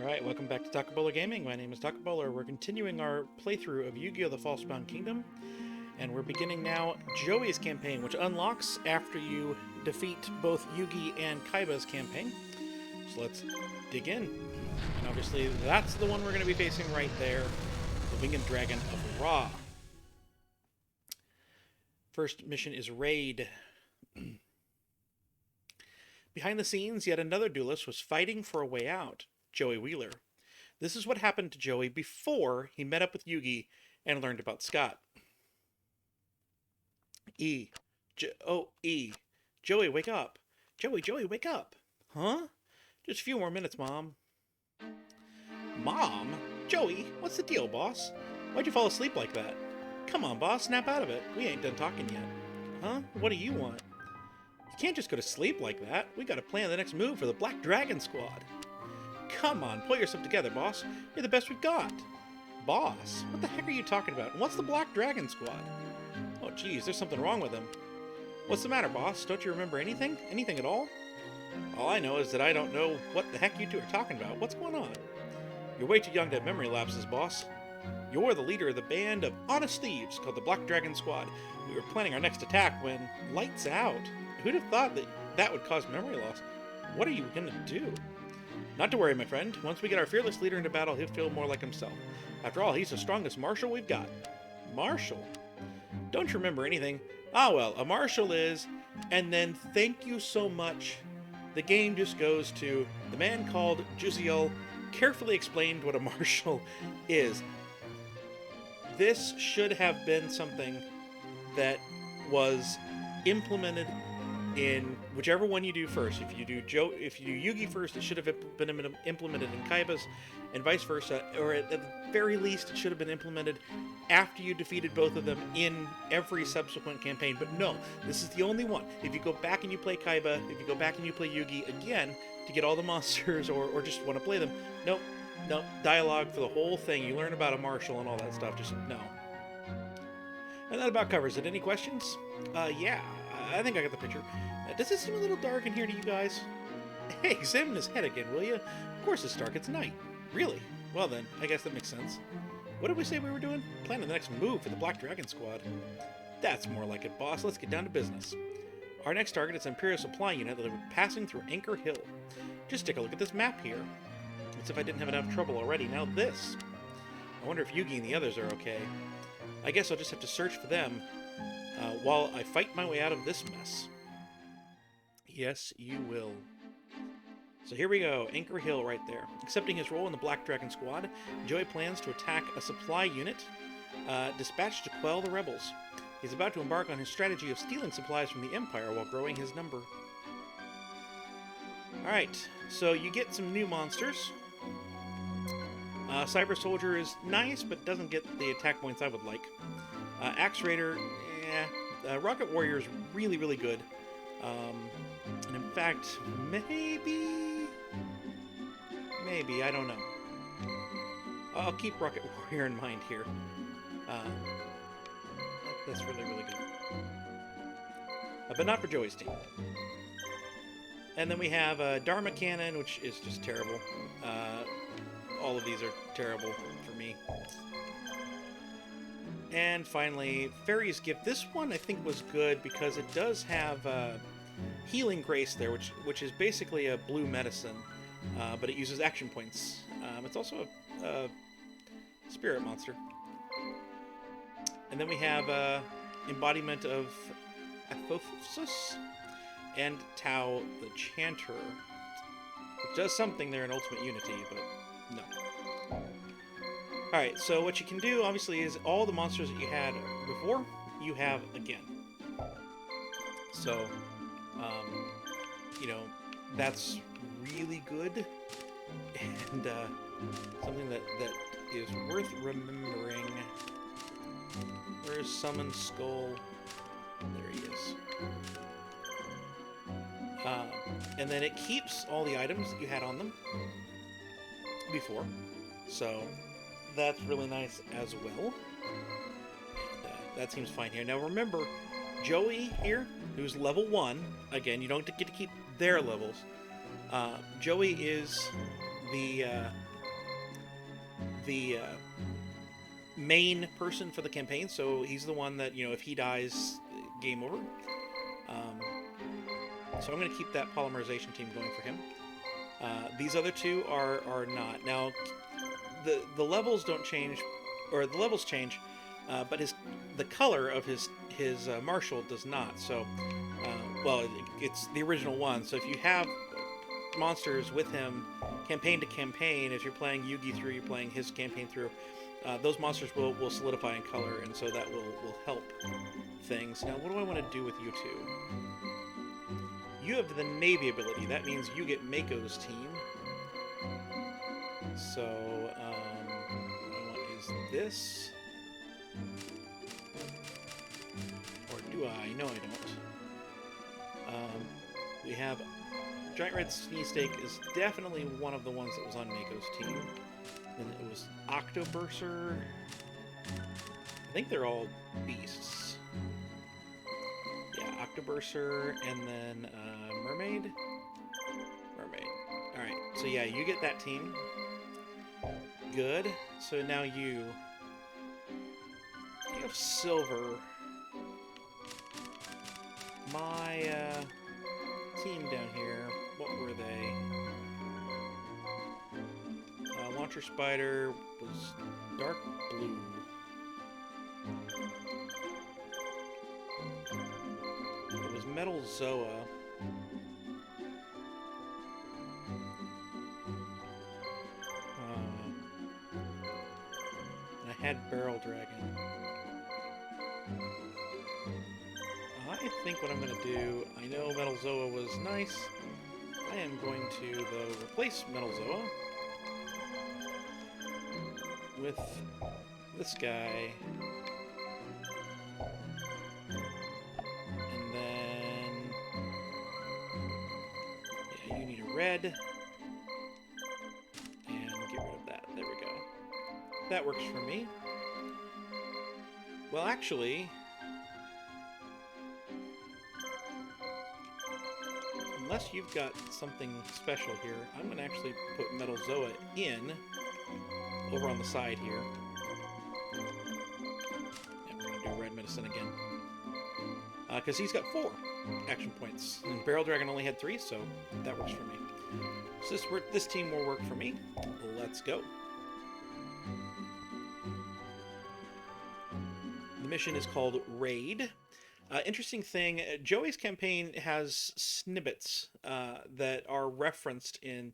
Alright, welcome back to Taco Bowler Gaming. My name is Taco Bowler. We're continuing our playthrough of Yu-Gi-Oh! The Falsebound Kingdom. And we're beginning now Joey's campaign, which unlocks after you defeat both Yugi and Kaiba's campaign. So let's dig in. And obviously that's the one we're going to be facing right there. The Winged Dragon of Ra. First mission is Raid. Behind the scenes, yet another duelist was fighting for a way out. Joey Wheeler. This is what happened to Joey before he met up with Yugi and learned about Scott. E. Joey, wake up. Joey, wake up. Huh? Just a few more minutes, Mom. Mom? Joey, what's the deal, boss? Why'd you fall asleep like that? Come on, boss, snap out of it. We ain't done talking yet. Huh? What do you want? You can't just go to sleep like that. We gotta plan the next move for the Black Dragon Squad. Come on, pull yourself together, boss. You're the best we've got. Boss? What the heck are you talking about? And what's the Black Dragon Squad? Oh, geez, there's something wrong with him. What's the matter, boss? Don't you remember anything? Anything at all? All I know is that I don't know what the heck you two are talking about. What's going on? You're way too young to have memory lapses, boss. You're the leader of the band of honest thieves called the Black Dragon Squad. We were planning our next attack when... Lights out. Who'd have thought that that would cause memory loss? What are you gonna do? Not to worry, my friend. Once we get our fearless leader into battle, he'll feel more like himself. After all, he's the strongest marshal we've got. Marshal? Don't you remember anything? Ah, well, a marshal is... And then, thank you so much. The game just goes to... The man called Juziel carefully explained what a marshal is. This should have been something that was implemented in whichever one you do first. If you do Yugi first, it should have been implemented in Kaiba's, and vice versa. Or at the very least, it should have been implemented after you defeated both of them in every subsequent campaign. But no, this is the only one. If you go back and you play Kaiba, if you go back and you play Yugi again to get all the monsters, or just want to play them, nope, dialogue for the whole thing. You learn about a marshal and all that stuff. Just no. And that about covers it. Any questions? Yeah, I think I got the picture. Does it seem a little dark in here to you guys? Hey, examine his head again, will you? Of course it's dark, it's night. Really? Well then, I guess that makes sense. What did we say we were doing? Planning the next move for the Black Dragon Squad. That's more like it, boss. Let's get down to business. Our next target is an Imperial supply unit that will be passing through Anchor Hill. Just take a look at this map here. As if I didn't have enough trouble already. Now this. I wonder if Yugi and the others are okay. I guess I'll just have to search for them while I fight my way out of this mess. Yes, you will. So here we go, Anchor Hill right there. Accepting his role in the Black Dragon Squad, Joey plans to attack a supply unit dispatched to quell the rebels. He's about to embark on his strategy of stealing supplies from the Empire while growing his number. Alright, so you get some new monsters. Cyber Soldier is nice, but doesn't get the attack points I would like. Axe Raider, Rocket Warrior is really, really good. And in fact, maybe, I don't know. I'll keep Rocket Warrior in mind here. That's really, really good. But not for Joey's team. And then we have Dharma Cannon, which is just terrible. All of these are terrible for me. And finally, Fairy's Gift. This one I think was good because it does have Healing Grace there, which is basically a blue medicine, but it uses action points. It's also a spirit monster. And then we have Embodiment of Apophysis and Tau the Chanter, which does something there in Ultimate Unity, but no. Alright, so what you can do, obviously, is all the monsters that you had before, you have again. So, that's really good, and something that is worth remembering. Where's Summon Skull? There he is. And then it keeps all the items that you had on them before, so that's really nice as well. And, that seems fine here. Now remember, Joey here, who's level 1, again, you don't get to keep their levels. Joey is the the main person for the campaign, so he's the one that, you know, if he dies, game over. So I'm going to keep that polymerization team going for him. These other two are not. Now, the levels don't change, or the levels change, but the color of his marshal does not. So, well, it's the original one. So if you have monsters with him, campaign to campaign, if you're playing Yugi through, you're playing his campaign through, those monsters will solidify in color, and so that will help things. Now, what do I want to do with you two? You have the Navy ability. That means you get Mako's team. So, what is this? Or do I? No, I don't. We have Giant Red Sneeze Steak is definitely one of the ones that was on Mako's team. Then it was Octoburser. I think they're all beasts. Yeah, Octoburser, and then Mermaid. Alright, so yeah, you get that team. Good. So now you have silver. My team down here, what were they? Launcher Spider was dark blue. It was Metal Zoa. And I had Barrel Dragon. I think what I'm going to do, I know Metal Zoa was nice. I am going to, though, replace Metal Zoa with this guy. And then, yeah, you need a red. And get rid of that. There we go. That works for me. Well, actually, unless you've got something special here, I'm going to actually put Metal Zoa in over on the side here. And we're going to do Red Medicine again. Because he's got 4 action points. And Barrel Dragon only had 3, so that works for me. So this team will work for me. Let's go. The mission is called Raid. Interesting thing, Joey's campaign has snippets that are referenced in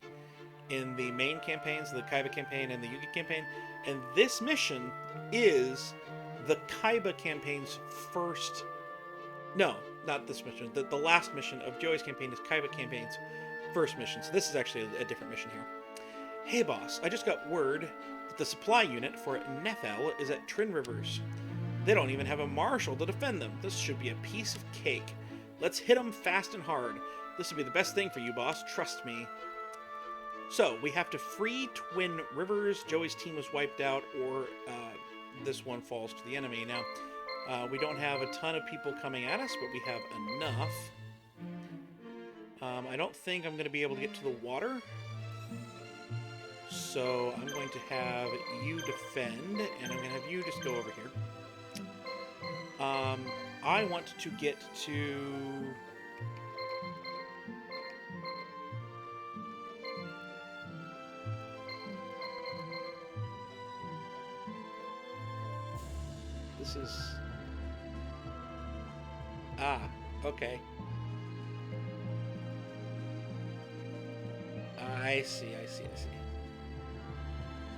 the main campaigns, the Kaiba campaign and the Yugi campaign, and this mission is the Kaiba campaign's first... No, not this mission. The last mission of Joey's campaign is Kaiba campaign's first mission, so this is actually a different mission here. Hey boss, I just got word that the supply unit for Nethel is at Trin Rivers. They don't even have a marshal to defend them. This should be a piece of cake. Let's hit them fast and hard. This will be the best thing for you, boss. Trust me. So, we have to free Twin Rivers. Joey's team was wiped out, or this one falls to the enemy. Now, we don't have a ton of people coming at us, but we have enough. I don't think I'm going to be able to get to the water. So, I'm going to have you defend, and I'm going to have you just go over here. I want to get to... This is... Ah, okay. I see.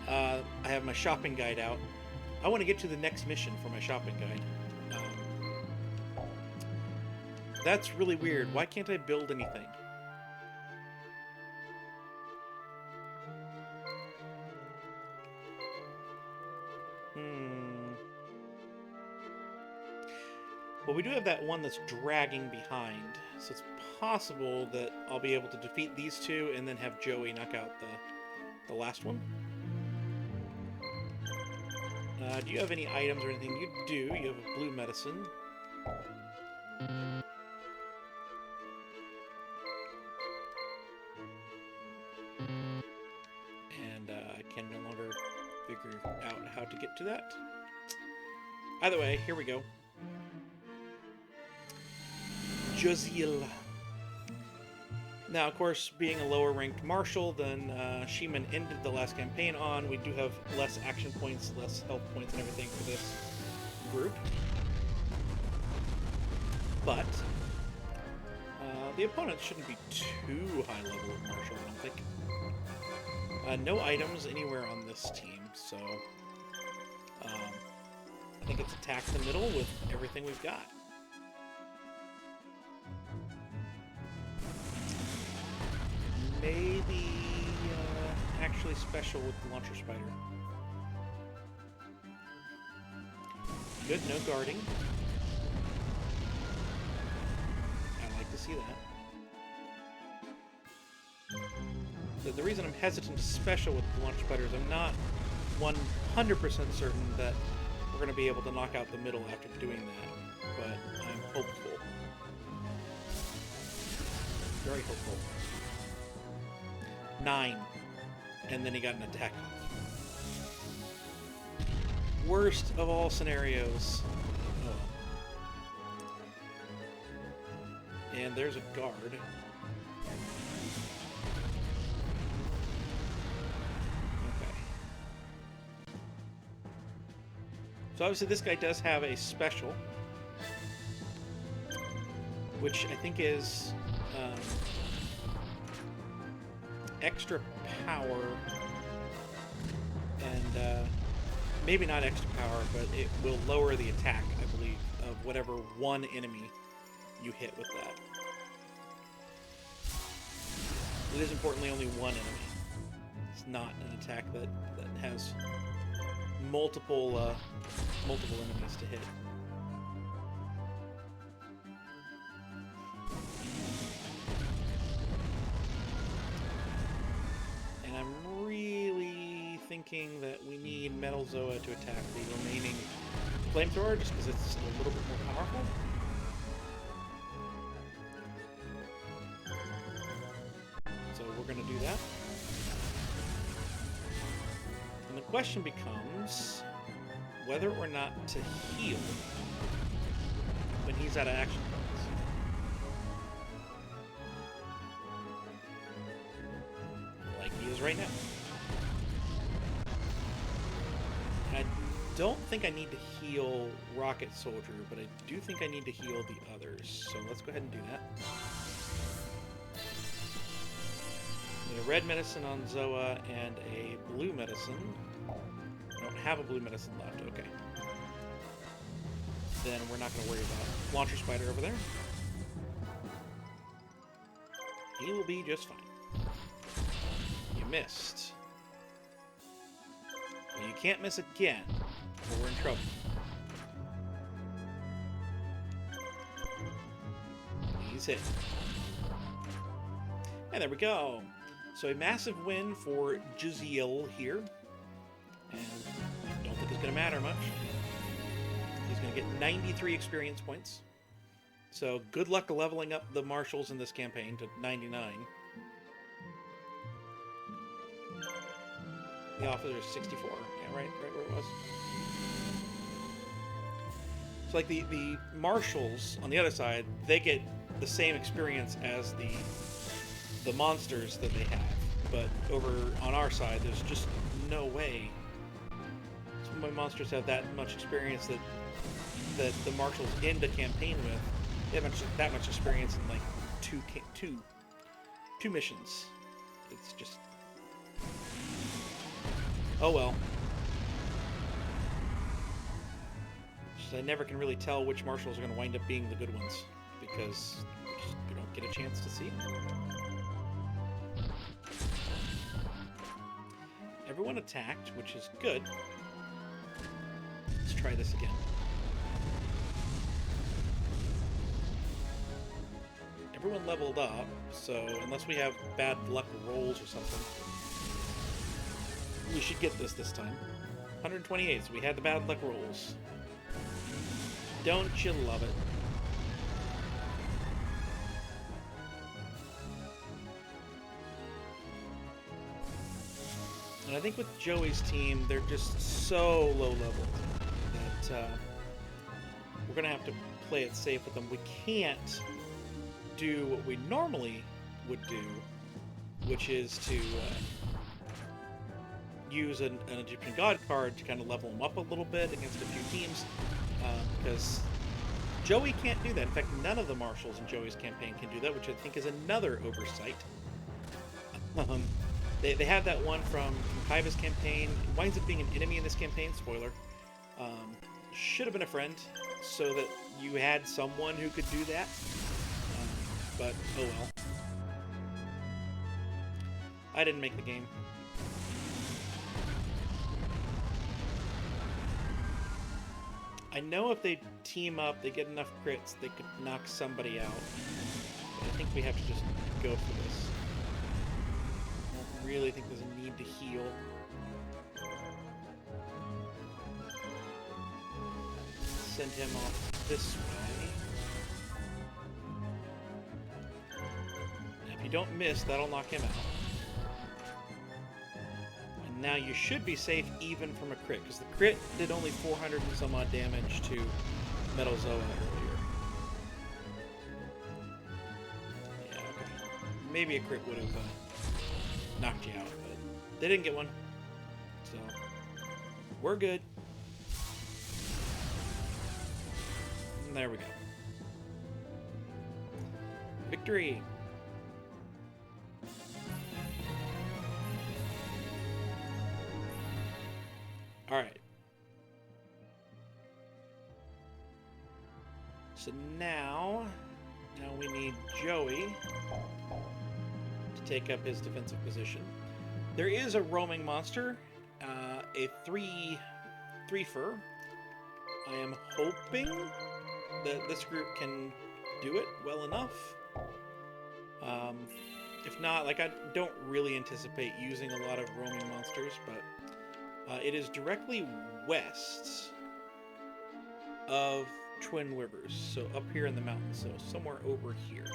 I have my shopping guide out. I want to get to the next mission for my shopping guide. That's really weird. Why can't I build anything? Well, we do have that one that's dragging behind, so it's possible that I'll be able to defeat these two and then have Joey knock out the last one. Do you have any items or anything? You do. You have a blue medicine. And I can no longer figure out how to get to that. Either way, here we go. Josiel. Now, of course, being a lower ranked marshal than Sheeman ended the last campaign on, we do have less action points, less health points, and everything for this group. But the opponents shouldn't be too high level of martial, I don't think. No items anywhere on this team, so I think it's attack the middle with everything we've got. Maybe actually special with the launcher spider. Good, no guarding. I like to see that. The reason I'm hesitant to special with the launcher spider is I'm not 100% certain that we're going to be able to knock out the middle after doing that, but I'm hopeful. Very hopeful. 9. And then he got an attack off. Worst of all scenarios. Oh. And there's a guard. Okay. So obviously this guy does have a special, which I think is extra power, and maybe not extra power, but it will lower the attack, I believe, of whatever one enemy you hit with that. It is importantly only one enemy. It's not an attack that has multiple enemies to hit. Thinking that we need Metal Zoa to attack the remaining flamethrower just because it's a little bit more powerful. So we're going to do that. And the question becomes whether or not to heal when he's out of action points. Like he is right now. I don't think I need to heal Rocket Soldier, but I do think I need to heal the others. So let's go ahead and do that. Need a red medicine on Zoa and a blue medicine. I don't have a blue medicine left. Okay. Then we're not going to worry about Launcher Spider over there. He will be just fine. You missed. You can't miss again, or we're in trouble. He's hit. And there we go. So a massive win for Josiel here. And I don't think it's going to matter much. He's going to get 93 experience points. So good luck leveling up the marshals in this campaign to 99. The officer is 64. Yeah, right where it was. So like the marshals on the other side, they get the same experience as the monsters that they have. But over on our side, there's just no way some of my monsters have that much experience that the marshals end a campaign with. They have that much experience in like two missions. It's just... oh well. Just, I never can really tell which marshals are going to wind up being the good ones, because we don't get a chance to see. Everyone attacked, which is good. Let's try this again. Everyone leveled up, so unless we have bad luck rolls or something, we should get this time. 128, so we had the bad luck rolls. Don't you love it? And I think with Joey's team, they're just so low level that we're going to have to play it safe with them. We can't do what we normally would do, which is to use an Egyptian God card to kind of level them up a little bit against a few teams, because Joey can't do that. In fact, none of the marshals in Joey's campaign can do that, which I think is another oversight. They had that one from Kaiva's campaign. It winds up being an enemy in this campaign, spoiler. Should have been a friend, so that you had someone who could do that. But, oh well. I didn't make the game. I know if they team up, they get enough crits, they could knock somebody out. But I think we have to just go for this. I don't really think there's a need to heal. Send him off this way. And if you don't miss, that'll knock him out. And now you should be safe even from a crit, because the crit did only 400 and some odd damage to Metal Zoa earlier. Yeah, okay. Maybe a crit would have knocked you out, but they didn't get one. So, we're good. And there we go. Victory! Alright. So now we need Joey to take up his defensive position. There is a roaming monster, a three-fer. I am hoping that this group can do it well enough. If not, like, I don't really anticipate using a lot of roaming monsters, but it is directly west of Twin Rivers, so up here in the mountains, so somewhere over here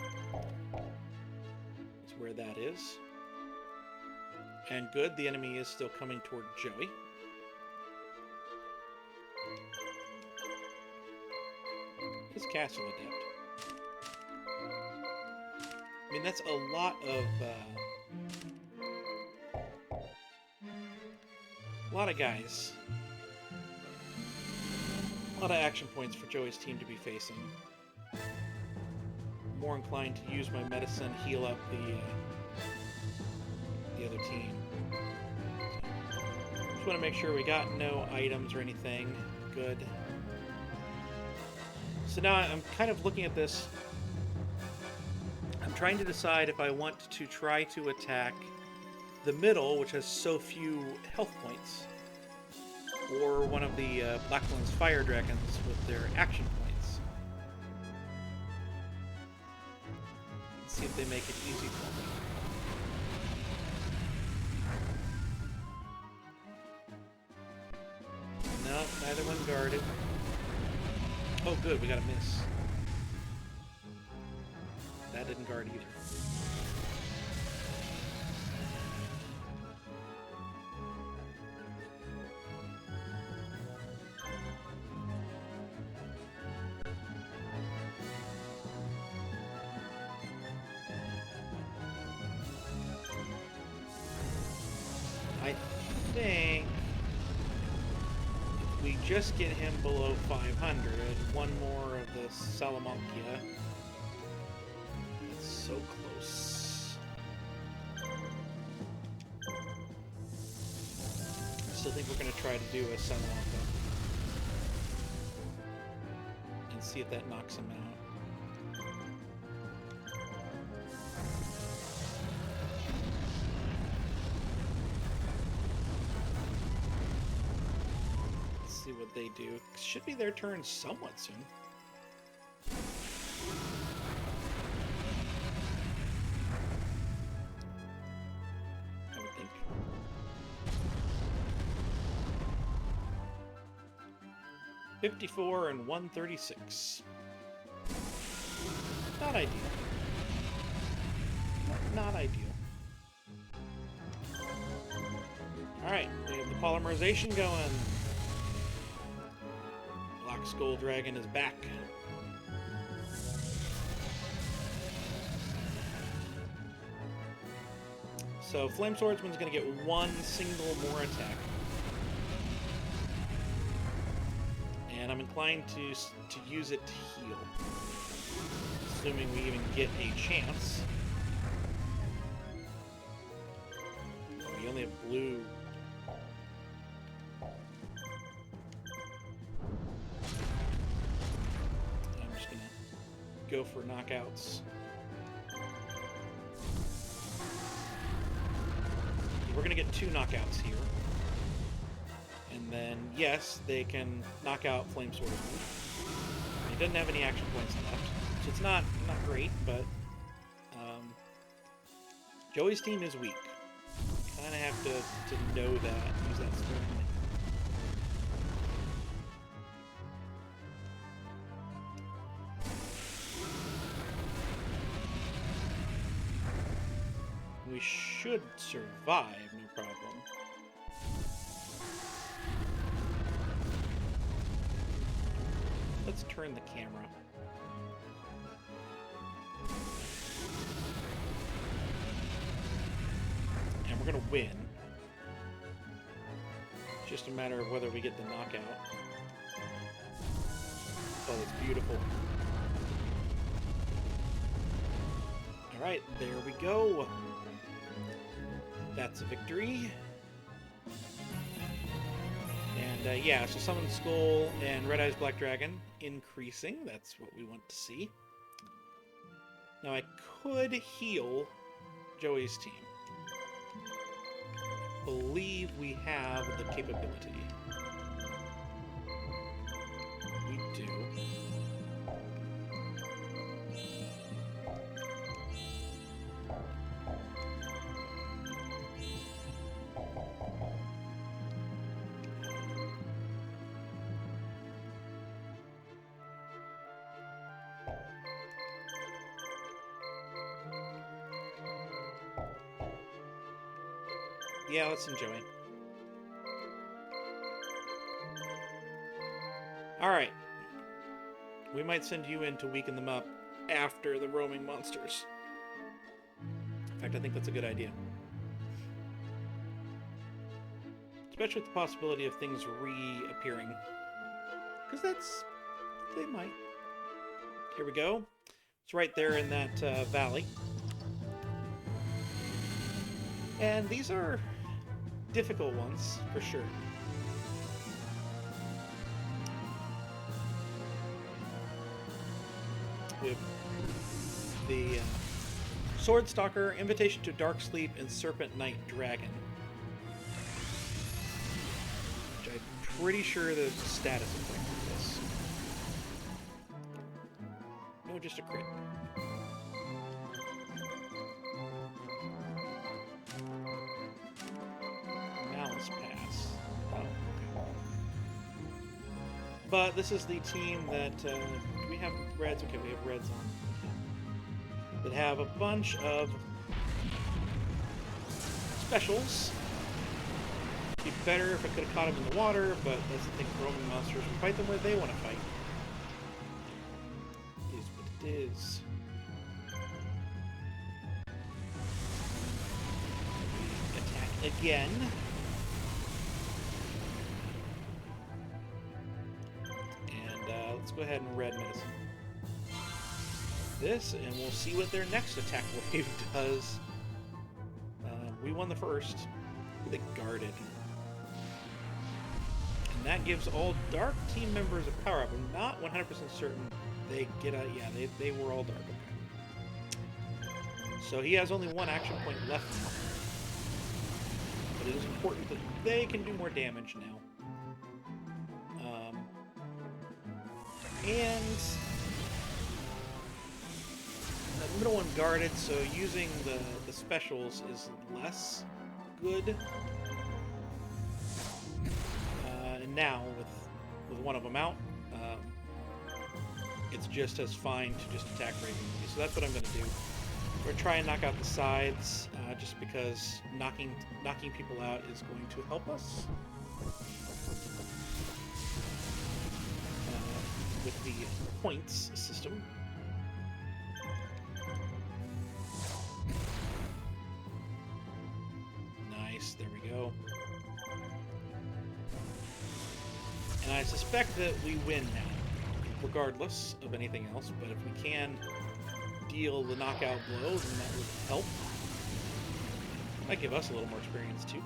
is where that is. And good, the enemy is still coming toward Joey. His Castle Adept. I mean, that's a lot of guys. A lot of action points for Joey's team to be facing. More inclined to use my medicine, heal up the other team. Just want to make sure we got no items or anything. Good. So now I'm kind of looking at this. I'm trying to decide if I want to try to attack the middle, which has so few health points, or one of the Black One's fire dragons with their action points. Let's see if they make it easy for me. No, neither one guarded. Oh good, we got a miss. That didn't guard either. I think if we just get him below 500, one more of the Salamanca. That's so close. I still think we're going to try to do a Salamanca and see if that knocks him out. See what they do. Should be their turn somewhat soon. I would think. $54 and $136. Not ideal. Not ideal. Alright, we have the polymerization going. Black Skull Dragon is back. So Flame Swordsman's going to get one single more attack. And I'm inclined to use it to heal. Assuming we even get a chance. We only have blue. I'm just going to go for knockouts. We're going to get 2 knockouts here. And then, yes, they can knock out Flame Swordsman. He doesn't have any action points left. So it's not great, but Joey's team is weak. Kind of have to know that, use that sparingly. We should survive, no problem. Let's turn the camera. And we're gonna win. It's just a matter of whether we get the knockout. Oh, that's beautiful. Alright, there we go. That's a victory. And yeah, so Summon Skull and Red Eyes Black Dragon increasing. That's what we want to see. Now I could heal Joey's team. Believe we have the capability. We do. Yeah, let's enjoy. Alright. We might send you in to weaken them up after the roaming monsters. In fact, I think that's a good idea. Especially with the possibility of things reappearing. Because they might. Here we go. It's right there in that valley. And these are difficult ones, for sure. We have the Sword Stalker, Invitation to Dark Sleep, and Serpent Knight Dragon. Which I'm pretty sure there's a status effect for this. No, just a crit. Pass. Oh, okay. But this is the team that do we have reds? Okay, we have reds on. That have a bunch of specials. It'd be better if I could have caught them in the water, but that's the thing. Roaming monsters, we fight them where they want to fight. It is what it is. Attack again. Let's go ahead and red medicine this, and we'll see what their next attack wave does. We won the first. They guarded. And that gives all dark team members a power up. I'm not 100% certain they get a... Yeah, they were all dark. Okay. So he has only 1 action point left now. But it is important that they can do more damage now. And the middle one guarded, so using the specials is less good. And now, with one of them out, it's just as fine to just attack regularly. So that's what I'm going to do. We're going to try and knock out the sides. just because knocking people out is going to help us with the points system. Nice, there we go. And I suspect that we win now, regardless of anything else, but if we can deal the knockout blow, then that would help. Might give us a little more experience, too.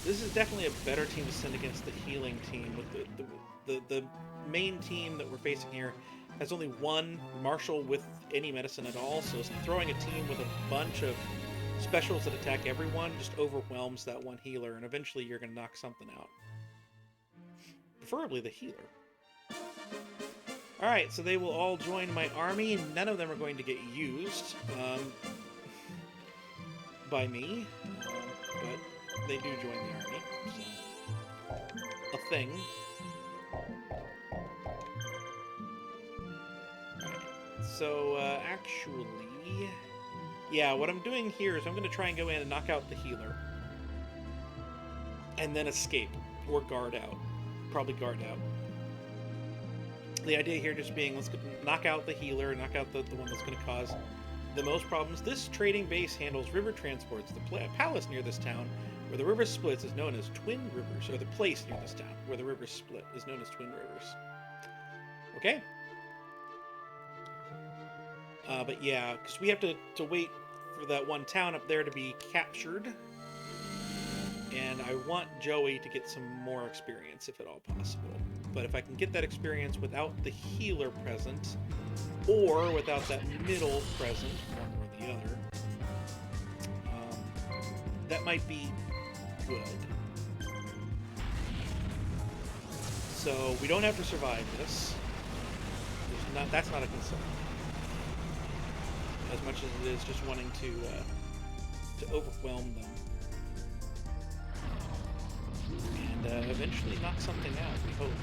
This is definitely a better team to send against the healing team. With the main team that we're facing here has only one marshal with any medicine at all, so throwing a team with a bunch of specials that attack everyone just overwhelms that one healer, and eventually you're going to knock something out. Preferably the healer. Alright, so they will all join my army. None of them are going to get used by me, but they do join the army, so a thing. Alright, so actually, yeah, what I'm doing here is I'm going to try and go in and knock out the healer, and then escape, or guard out. Probably guard out. The idea here just being, let's knock out the healer, knock out the one that's going to cause the most problems. This trading base handles river transports. The palace near this town, where the river splits, is known as Twin Rivers, or the place near this town, where the rivers split, is known as Twin Rivers. Okay? But yeah, because we have to wait for that one town up there to be captured. And I want Joey to get some more experience, if at all possible. But if I can get that experience without the healer present, or without that middle present, one or the other, that might be good. So we don't have to survive this. That's not a concern. As much as it is just wanting to overwhelm them. And eventually knock something out, we hope.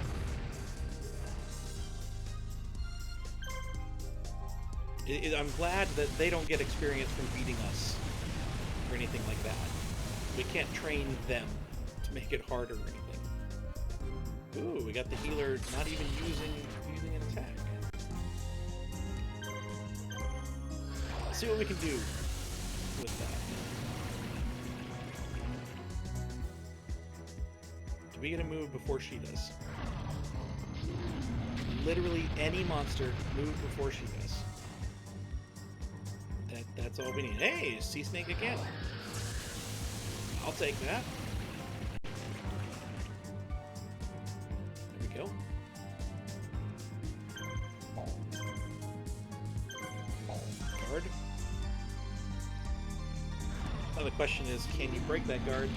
I'm glad that they don't get experience from beating us, or anything like that. We can't train them to make it harder or anything. Ooh, we got the healer not even using an attack. Let's see what we can do with that. Do we get a move before she does? Literally any monster move before she does. That's all we need. Hey, Sea Snake again. I'll take that. There we go. Guard. Now the question is, can you break that guard?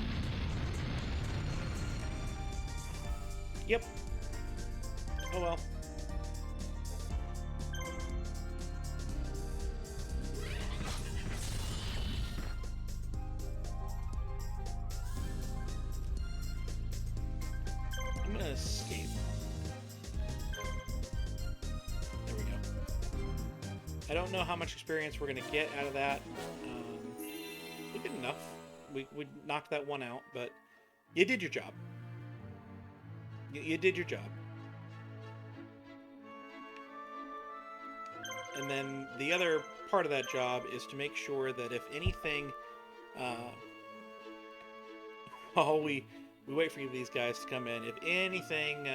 Yep. Oh well. I'm gonna escape. There we go. I don't know how much experience we're gonna get out of that. We did enough. We knocked that one out, but you did your job. You did your job. And then the other part of that job is to make sure that if anything, while we wait for these guys to come in, if anything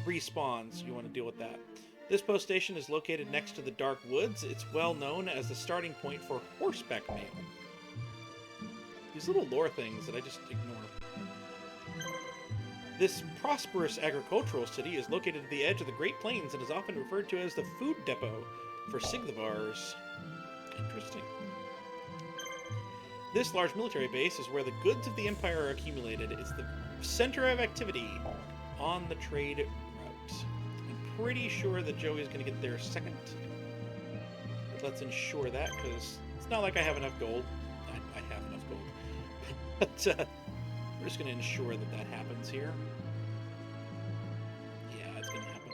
respawns, you want to deal with that. This post station is located next to the Dark Woods. It's well known as the starting point for horseback mail. These little lore things that I just ignore. This prosperous agricultural city is located at the edge of the Great Plains and is often referred to as the food depot for Siglavars. Interesting. This large military base is where the goods of the Empire are accumulated. It's the center of activity on the trade route. I'm pretty sure that Joey's going to get there second. But let's ensure that, because it's not like I have enough gold. I have enough But we're just going to ensure that that happens here. Yeah, it's going to happen.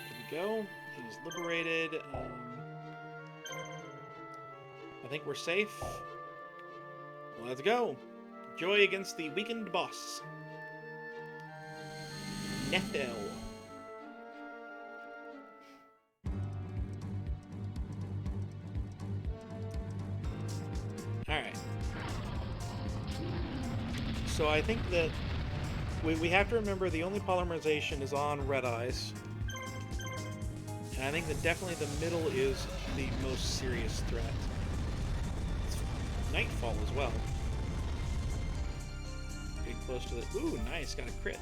There we go. He's liberated. I think we're safe. Let's go. Joy against the weakened boss. Nethel. Alright. So I think that we have to remember the only polymerization is on Red Eyes. And I think that definitely the middle is the most serious threat. It's Nightfall as well. Getting close to the... Ooh, nice. Got a crit.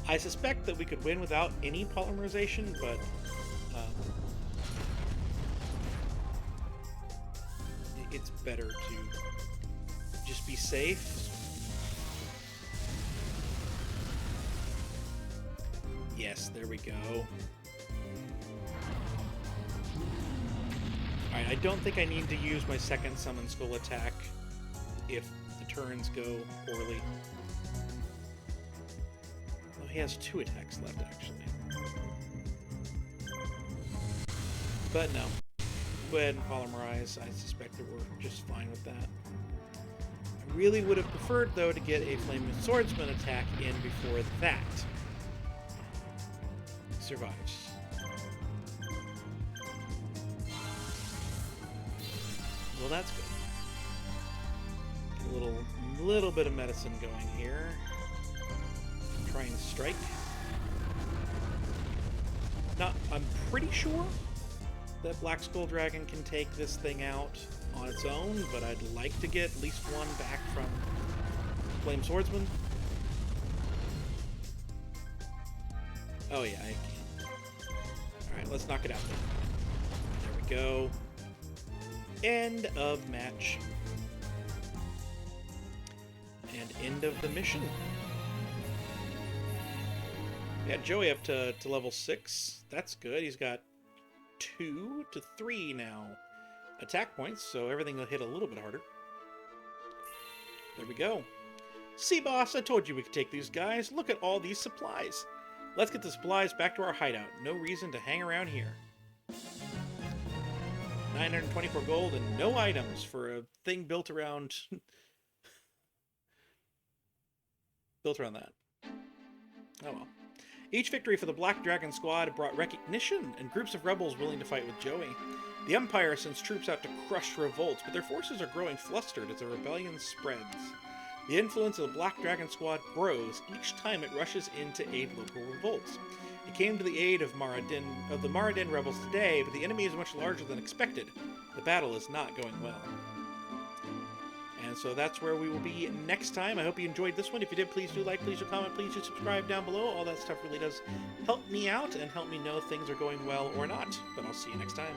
I suspect that we could win without any polymerization, but... it's better to just be safe. Yes, there we go. Alright, I don't think I need to use my second Summon Skull attack if the turns go poorly. Oh, he has 2 attacks left, actually. But no. Go ahead and polymerize. I suspect that we're just fine with that. I really would have preferred, though, to get a Flame Swordsman attack in before that. Survives. Well, that's good. Get a little bit of medicine going here. Try and strike. I'm pretty sure that Black Skull Dragon can take this thing out on its own, but I'd like to get at least one back from Flame Swordsman. Oh yeah, I can. Alright, let's knock it out then. There we go. End of match. And end of the mission. We got Joey up to level 6. That's good. He's got 2 to 3 now attack points, so everything will hit a little bit harder. There we go. See, boss, I told you we could take these guys. Look at all these supplies. Let's get the supplies back to our hideout. No reason to hang around here. 924 gold and no items for a thing built around that. Oh well. Each victory for the Black Dragon Squad brought recognition and groups of rebels willing to fight with Joey. The Empire sends troops out to crush revolts, but their forces are growing flustered as the rebellion spreads. The influence of the Black Dragon Squad grows each time it rushes in to aid local revolts. It came to the aid of the Maradin rebels today, but the enemy is much larger than expected. The battle is not going well. And so that's where we will be next time. I hope you enjoyed this one. If you did, please do like, please do comment, please do subscribe down below. All that stuff really does help me out and help me know things are going well or not. But I'll see you next time.